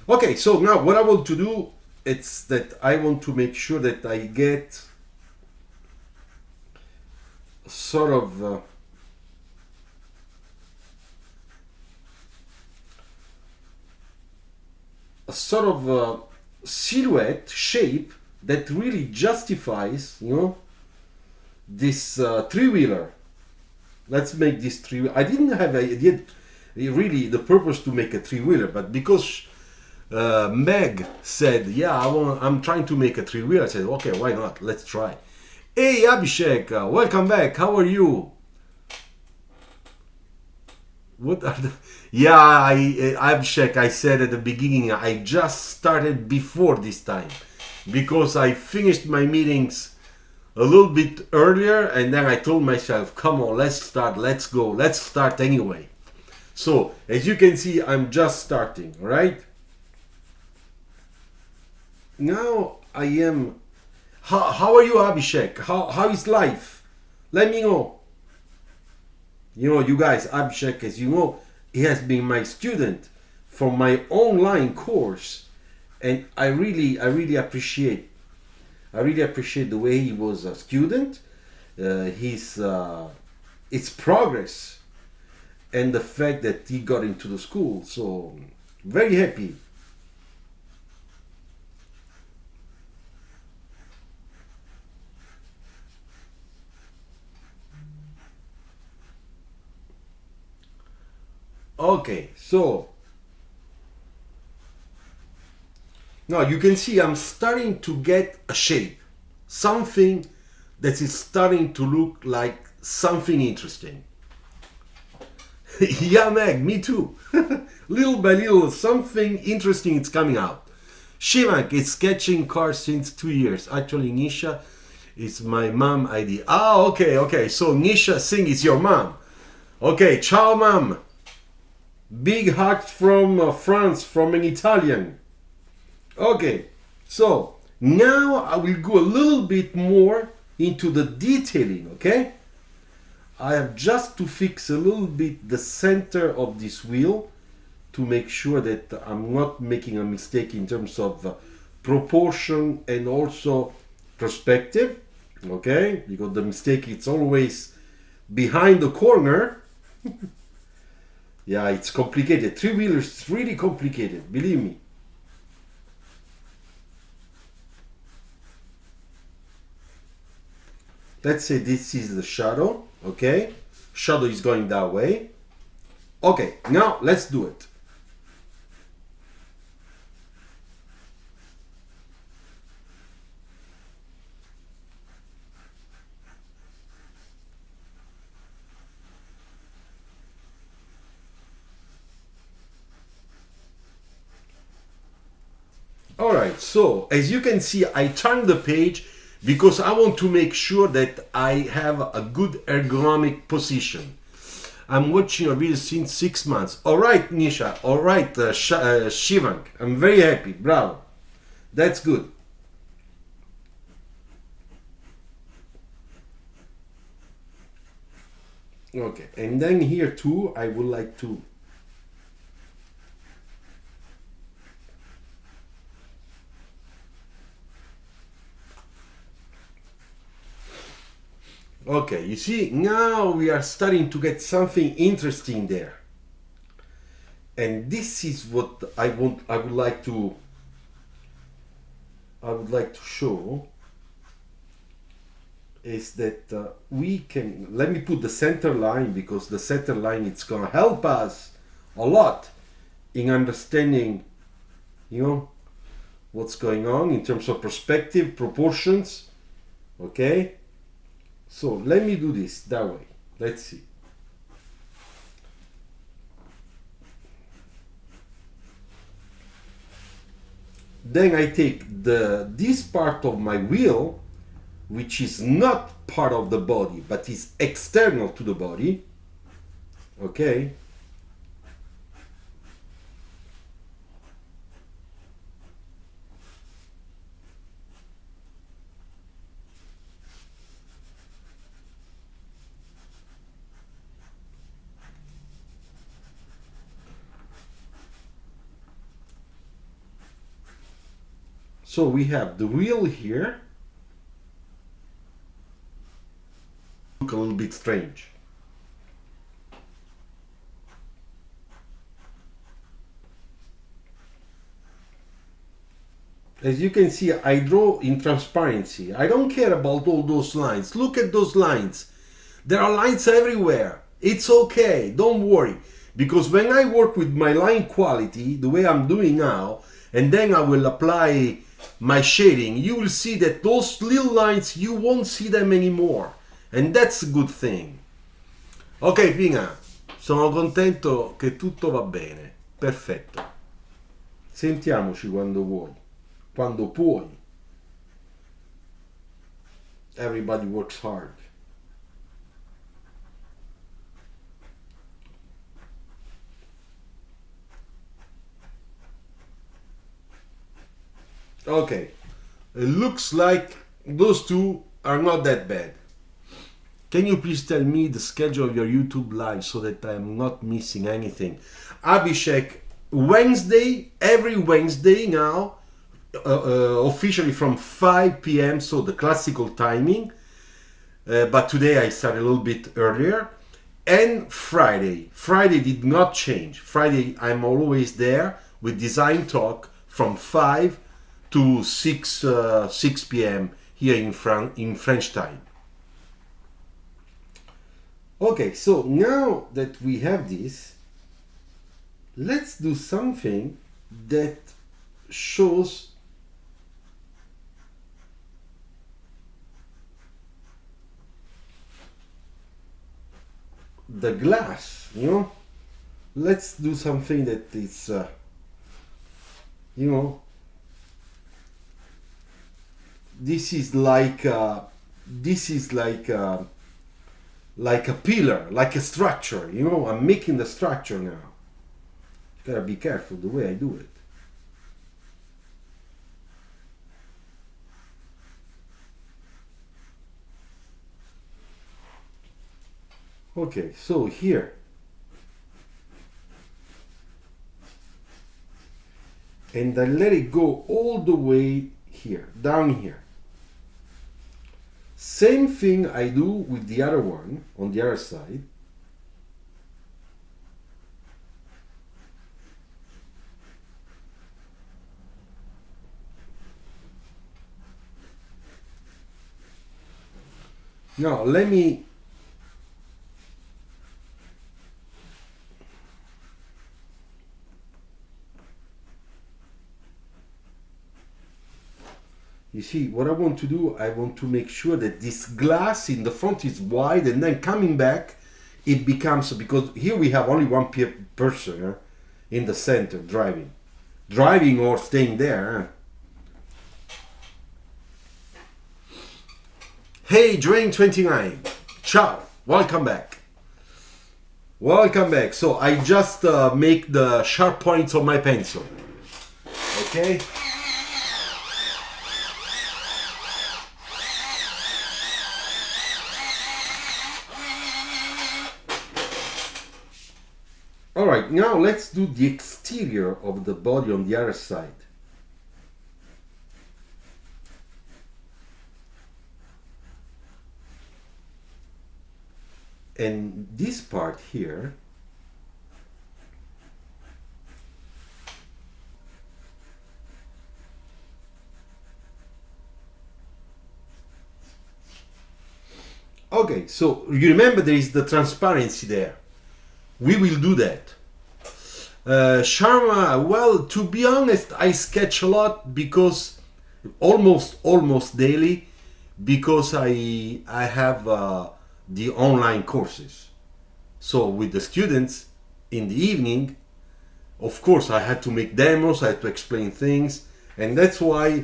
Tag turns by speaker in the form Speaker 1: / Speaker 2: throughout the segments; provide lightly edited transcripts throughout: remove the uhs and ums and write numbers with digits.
Speaker 1: Okay, so now what I want to do, it's that I want to make sure that I get sort of a sort of silhouette shape that really justifies, this three-wheeler. Let's make this three. I didn't have yet really the purpose to make a three-wheeler, but because Meg said, "Yeah, I'm trying to make a three-wheeler," I said, "Okay, why not? Let's try." Hey, Abhishek, welcome back. How are you? What are the? Yeah, Abhishek, I said at the beginning, I just started before this time because I finished my meetings a little bit earlier, and then I told myself, "Come on, let's start. Let's go. Let's start anyway." So as you can see, I'm just starting. All right. Now I am. How are you, Abhishek? How is life? Let me know. You guys, Abhishek, as you know, he has been my student for my online course, and I really appreciate the way he was a student, his its progress, and the fact that he got into the school. So very happy. Okay, so now you can see I'm starting to get a shape, something that is starting to look like something interesting. Yeah, Meg, me too. Little by little, something interesting is coming out. Shivank is sketching cars since 2 years. Actually, Nisha is my mom ID. Ah, okay. So Nisha Singh is your mom. Okay, ciao, mom. Big hug from France, from an Italian. Okay, so now I will go a little bit more into the detailing, okay? I have just to fix a little bit the center of this wheel to make sure that I'm not making a mistake in terms of proportion and also perspective, okay? Because the mistake it's always behind the corner. Yeah, it's complicated. Three-wheelers is really complicated, believe me. Let's say this is the shadow, okay? Shadow is going that way. Okay, now let's do it. Alright, so as you can see, I turned the page because I want to make sure that I have a good ergonomic position. I'm watching your video since 6 months. Alright, Nisha. Alright, Shivank. I'm very happy. Bravo. That's good. Okay, and then here too, I would like to. Okay, you see, now we are starting to get something interesting there. And this is what I want, I would like to show is that we can, let me put the center line because the center line it's going to help us a lot in understanding, what's going on in terms of perspective, proportions. Okay, so let me do this that way. Let's see. Then I take this part of my wheel, which is not part of the body but is external to the body. Okay, So we have the wheel here. Look a little bit strange. As you can see, I draw in transparency. I don't care about all those lines. Look at those lines. There are lines everywhere. It's okay, don't worry. Because when I work with my line quality, the way I'm doing now, and then I will apply my shading, you will see that those little lines, you won't see them anymore. And that's a good thing. Ok, Pina, sono contento che tutto va bene. Perfetto. Sentiamoci quando vuoi. Quando puoi. Everybody works hard. Okay, it looks like those two are not that bad. Can you please tell me the schedule of your YouTube live so that I'm not missing anything? Abhishek, Wednesday, every Wednesday now, officially from 5 p.m., so the classical timing, but today I started a little bit earlier, and Friday. Friday did not change. Friday I'm always there with Design Talk from 5 to 6 p.m. here in French time. Okay, so now that we have this, let's do something that shows the glass, you know. Let's do something that is, you know, this is like a pillar, like a structure, you know. I'm making the structure now. You gotta be careful the way I do it. Okay, so here, and I let it go all the way here, down here. Same thing I do with the other one on the other side. Now let me you see, what I want to do, I want to make sure that this glass in the front is wide, and then coming back, it becomes, because here we have only one person in the center driving or staying there. Hey, Drain29, ciao, welcome back. Welcome back. So I just make the sharp points on my pencil. Okay. Alright, now let's do the exterior of the body on the other side. And this part here, okay, so you remember there is the transparency there. We will do that. Sharma, well, to be honest, I sketch a lot because almost daily, because I have the online courses. So with the students in the evening, of course, I had to make demos, I had to explain things, and that's why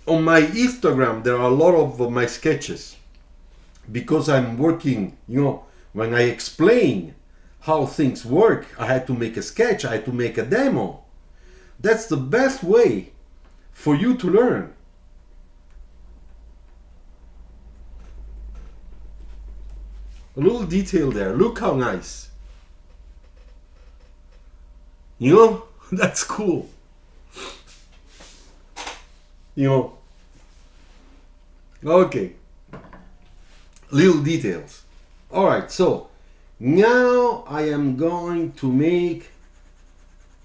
Speaker 1: on my Instagram there are a lot of my sketches, because I'm working, you know, when I explain how things work, I had to make a sketch, I had to make a demo. That's the best way for you to learn. A little detail there, look how nice. You know, that's cool. you know. Okay, little details. All right, so now I am going to make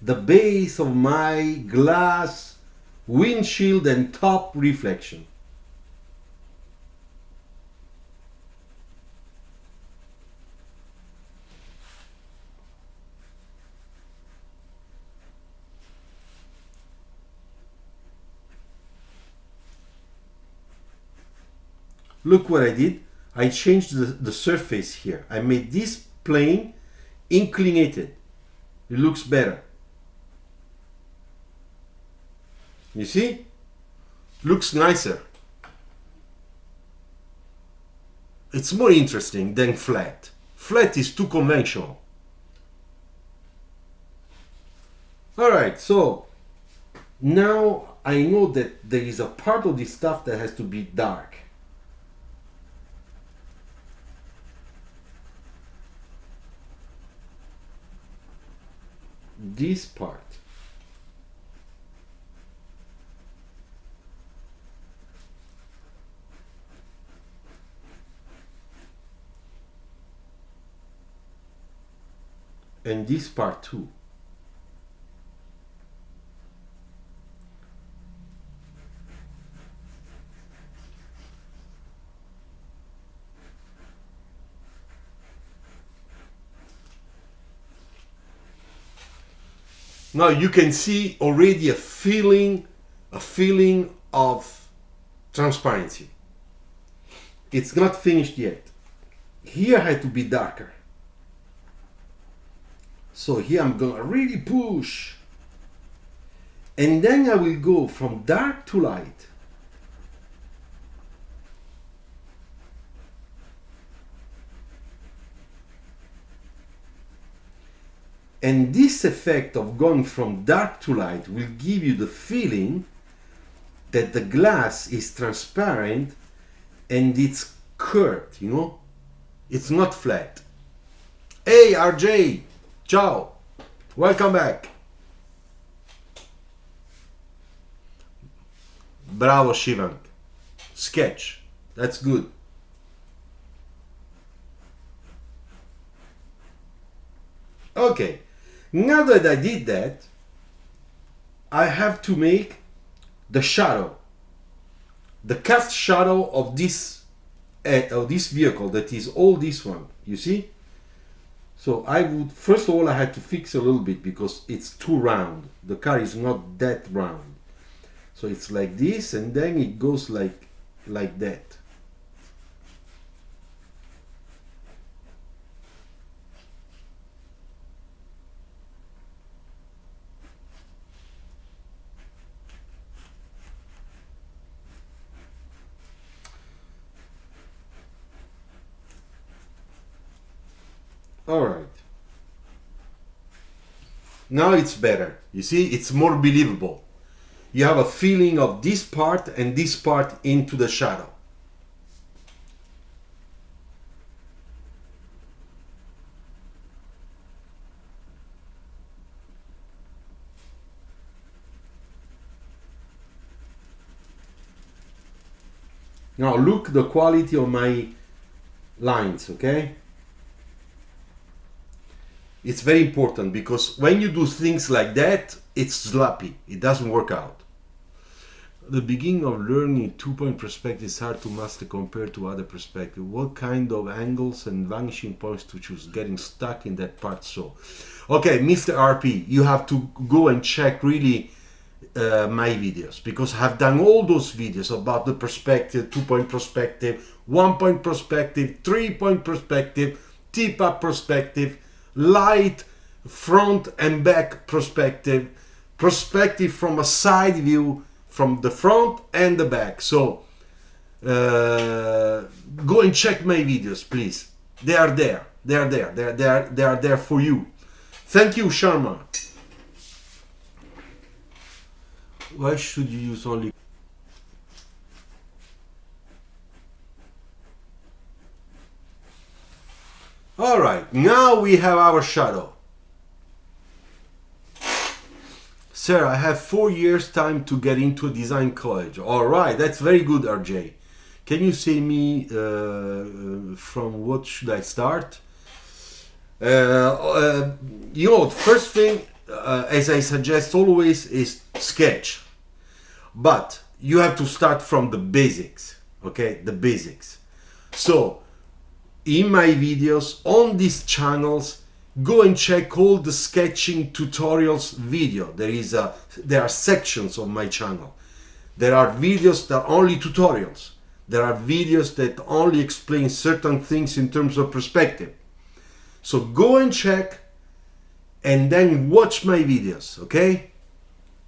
Speaker 1: the base of my glass windshield and top reflection. Look what I did. I changed the surface here. I made this plane inclinated. It looks better. You see? Looks nicer. It's more interesting than flat. Flat is too conventional. Alright, so now I know that there is a part of this stuff that has to be dark. This part. And this part too. Now you can see already a feeling of transparency. It's not finished yet. Here had to be darker. So here I'm gonna really push. And then I will go from dark to light. And this effect of going from dark to light will give you the feeling that the glass is transparent and it's curved, you know? It's not flat. Hey RJ, ciao, welcome back. Bravo Shivank. Sketch, that's good. Okay. Now that I did that, I have to make the shadow, the cast shadow of this vehicle that is all this one, you see? So I would, first of all, I had to fix a little bit because it's too round. The car is not that round. So it's like this and then it goes like that. All right. Now it's better. You see, it's more believable. You have a feeling of this part and this part into the shadow. Now look the quality of my lines, okay? It's very important because when you do things like that, it's sloppy. It doesn't work out. The beginning of learning two-point perspective is hard to master compared to other perspectives. What kind of angles and vanishing points to choose? Getting stuck in that part. So, okay, Mr. RP, you have to go and check really my videos because I've done all those videos about the perspective, two-point perspective, one-point perspective, three-point perspective, tip-up perspective, light front and back perspective, perspective from a side view from the front and the back. So go and check my videos, please. They are there. They are there. They are there for you. Thank you, Sharma. Why should you use only? All right, now we have our shadow. Sir, I have 4 years time to get into a design college. All right, that's very good, RJ. Can you say me from what should I start? First thing, as I suggest always, is sketch. But you have to start from the basics, okay? The basics. So, in my videos, on these channels, go and check all the sketching tutorials video. There are sections on my channel. There are videos that are only tutorials. There are videos that only explain certain things in terms of perspective. So go and check and then watch my videos, okay?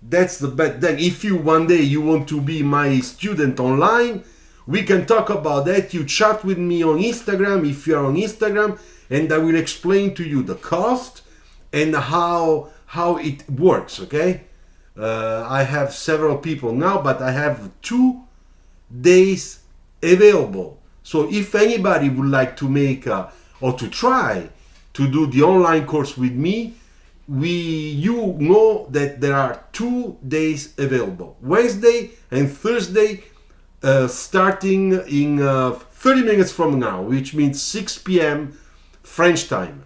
Speaker 1: That's the best. Then if you one day you want to be my student online, we can talk about that. You chat with me on Instagram if you are on Instagram, and I will explain to you the cost and how it works, okay? I have several people now, but I have 2 days available. So if anybody would like to make or to try to do the online course with me, you know that there are 2 days available, Wednesday and Thursday, starting in 30 minutes from now, which means 6 p.m. French time.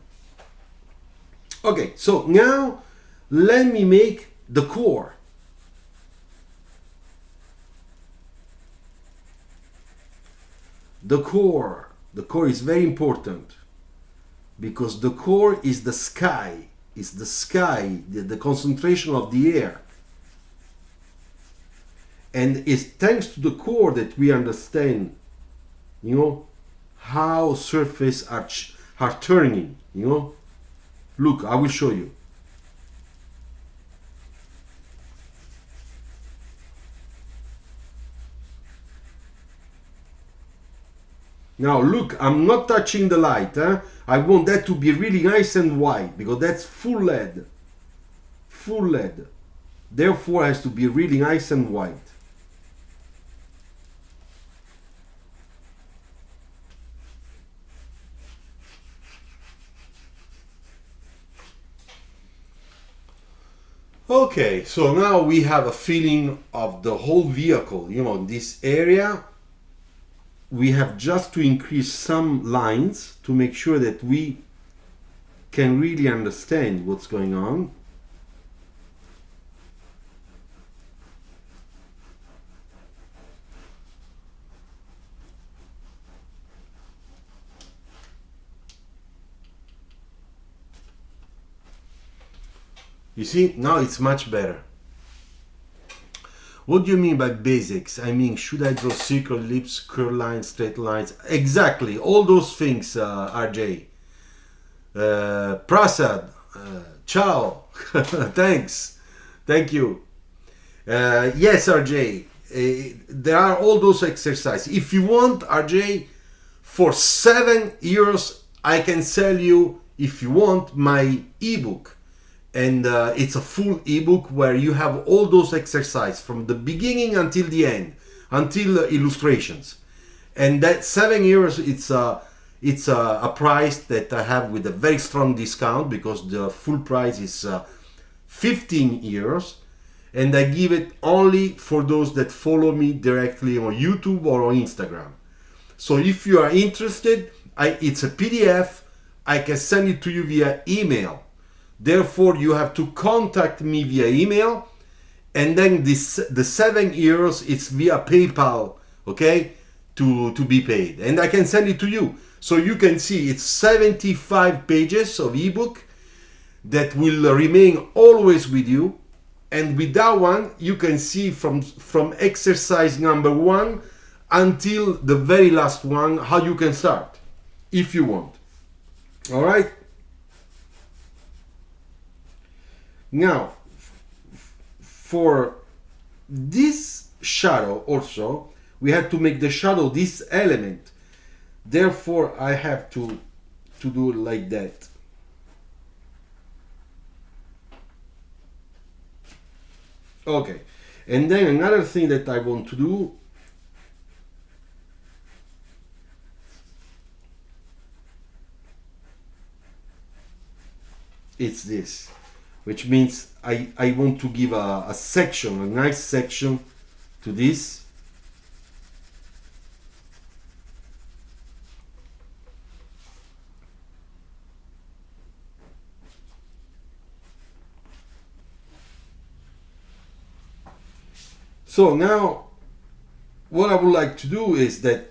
Speaker 1: Okay, so now let me make the core. The core is very important, because the core is the sky, the concentration of the air. And it's thanks to the core that we understand, how surfaces are turning, Look, I will show you. Now look, I'm not touching the light. I want that to be really nice and white, because that's full LED. Full LED. Therefore, it has to be really nice and white. Okay, so now we have a feeling of the whole vehicle. This area, we have just to increase some lines to make sure that we can really understand what's going on. You see, now it's much better. What do you mean by basics? I mean, should I draw circle, ellipse, curved lines, straight lines? Exactly, all those things, RJ. Prasad, ciao. Thanks. Thank you. Yes, RJ, there are all those exercises. If you want, RJ, for €7, I can sell you, if you want, my ebook. And it's a full ebook where you have all those exercises from the beginning until the end, until illustrations. And that €7, it's a price that I have with a very strong discount, because the full price is €15, and I give it only for those that follow me directly on YouTube or on Instagram. So if you are interested, it's a PDF. I can send it to you via email. Therefore, you have to contact me via email, and then the €7 it's via PayPal, okay, to be paid, and I can send it to you. So you can see it's 75 pages of ebook that will remain always with you, and with that one you can see from exercise number 1 until the very last one how you can start if you want. All right. Now, for this shadow also, we have to make the shadow this element. Therefore, I have to do it like that. Okay, and then another thing that I want to do, it's this. which means I want to give a section, a nice section to this. So now what I would like to do is that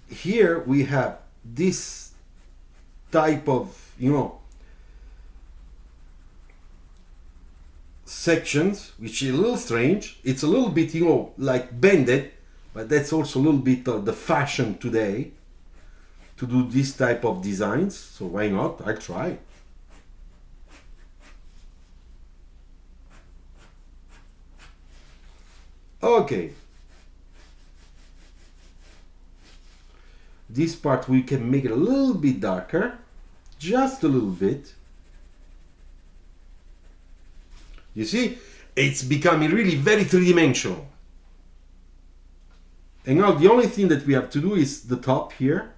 Speaker 1: here we have this type of, you know, sections, which is a little strange. It's a little bit, you know, like bended, but that's also a little bit of the fashion today to do this type of designs. So why not? I'll try. Okay. This part we can make it a little bit darker, just a little bit. You see, it's becoming really very three-dimensional. And now the only thing that we have to do is the top here.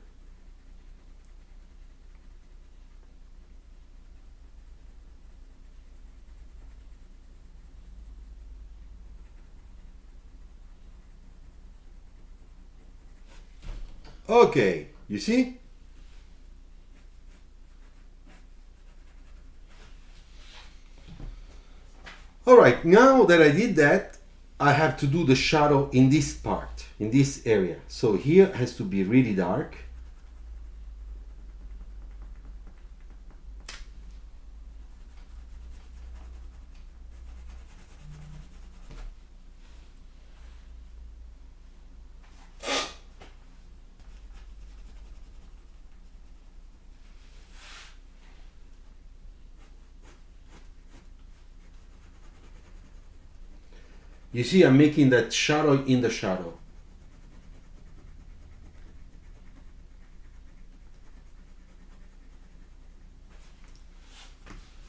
Speaker 1: Okay, you see? Alright, now that I did that, I have to do the shadow in this part, in this area. So here it has to be really dark. You see, I'm making that shadow in the shadow.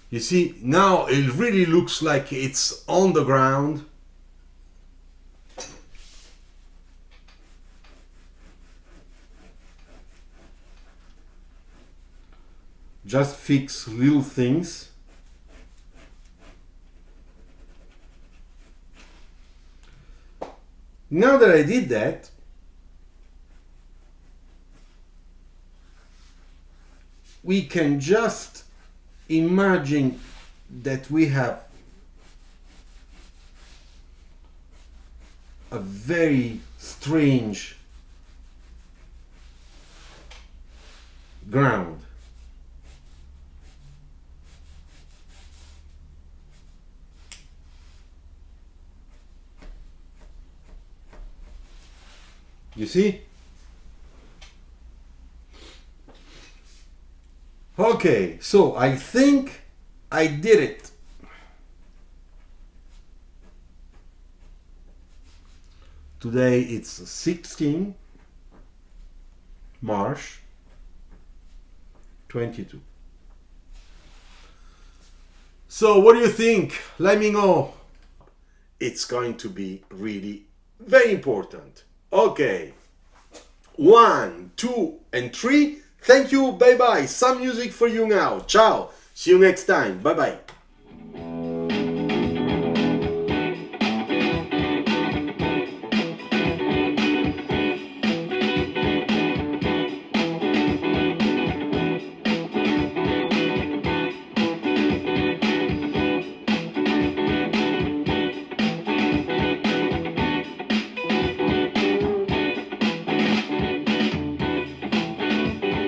Speaker 1: You see, now it really looks like it's on the ground. Just fix little things. Now that I did that, we can just imagine that we have a very strange ground. You see? Okay, so I think I did it. Today it's 16 March 22. So what do you think? Let me know. It's going to be really very important. Okay, 1, 2, and 3. Thank you. Bye bye. Some music for you now. Ciao. See you next time. Bye bye.